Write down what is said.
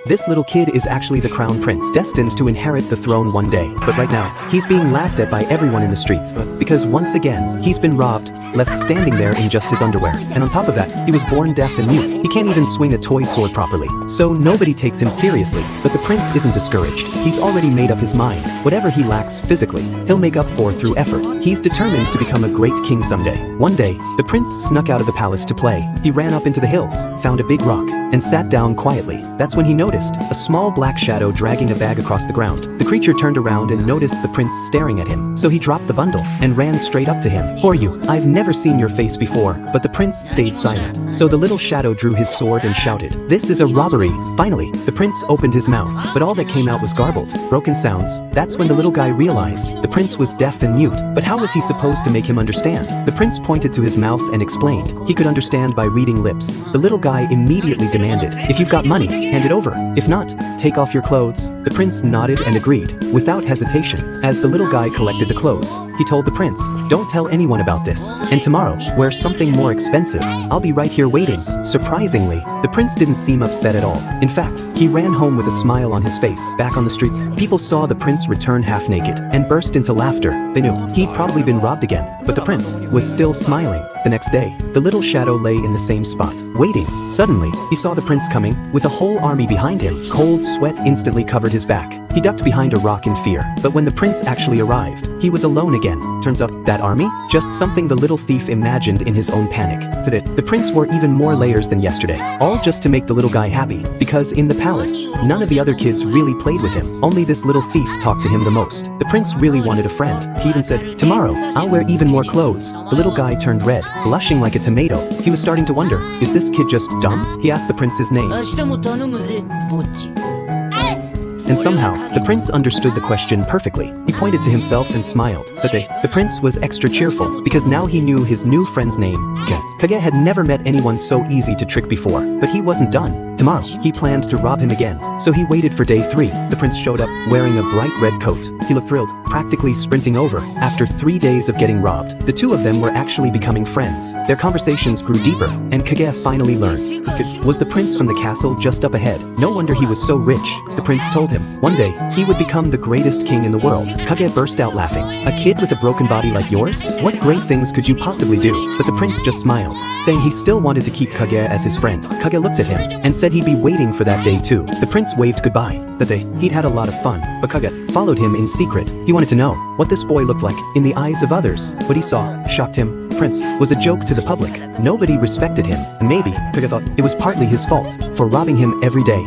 this little kid is actually the crown prince, destined to inherit the throne one day. But right now, he's being laughed at by everyone in the streets, because once again, he's been robbed, left standing there in just his underwear. And on top of that, he was born deaf and mute. He can't even swing a toy sword properly. So nobody takes him seriously. But the prince isn't discouraged. He's already made up his mind. Whatever he lacks physically, he'll make up for through effort. He's determined to become a great king someday. One day, the prince snuck out of the palace to play. He ran up into the hills, found a big rock, and sat down quietly. That's when he noticed a small black shadow dragging a bag across the ground. The creature turned around and noticed the prince staring at him. So he dropped the bundle and ran straight up to him. "Who are you? I've never seen your face before." But the prince stayed silent. So the little shadow drew his sword and shouted, "This is a robbery." Finally, the prince opened his mouth, but all that came out was garbled, broken sounds. That's when the little guy realized the prince was deaf and mute. But how was he supposed to make him understand? The prince pointed to his mouth and explained he could understand by reading lips. The little guy immediately demanded, "If you've got money, hand it over. If not, take off your clothes." The prince nodded and agreed, without hesitation. As the little guy collected the clothes, he told the prince, "Don't tell anyone about this. And tomorrow, wear something more expensive. I'll be right here waiting." Surprisingly, the prince didn't seem upset at all. In fact, he ran home with a smile on his face. Back on the streets, people saw the prince return half naked and burst into laughter. They knew he'd probably been robbed again, but the prince was still smiling. The next day, the little shadow lay in the same spot, waiting. Suddenly, he saw the prince coming, with a whole army behind him. Cold sweat instantly covered his back. He ducked behind a rock in fear. But when the prince actually arrived, he was alone again. Turns out, that army? Just something the little thief imagined in his own panic. Today, the prince wore even more layers than yesterday. All just to make the little guy happy. Because in the palace, none of the other kids really played with him. Only this little thief talked to him the most. The prince really wanted a friend. He even said, "Tomorrow, I'll wear even more clothes." The little guy turned red, blushing like a tomato. He was starting to wonder, is this kid just dumb? He asked the prince his name. And somehow, the prince understood the question perfectly. He pointed to himself and smiled. That day, the prince was extra cheerful, because now he knew his new friend's name, Kage. Kage had never met anyone so easy to trick before, but he wasn't done. Tomorrow, he planned to rob him again. So he waited for day 3. The prince showed up, wearing a bright red coat. He looked thrilled, practically sprinting over. After 3 days of getting robbed, the two of them were actually becoming friends. Their conversations grew deeper, and Kage finally learned. This kid was the prince from the castle just up ahead. No wonder he was so rich. The prince told him one day, he would become the greatest king in the world. Kage burst out laughing. "A kid with a broken body like yours? What great things could you possibly do?" But the prince just smiled, saying he still wanted to keep Kage as his friend. Kage looked at him, and said he'd be waiting for that day too. The prince waved goodbye. That day, he'd had a lot of fun, but Kage followed him in secret. He wanted to know what this boy looked like in the eyes of others. What he saw shocked him. Prince was a joke to the public. Nobody respected him, and maybe Kage thought it was partly his fault for robbing him every day.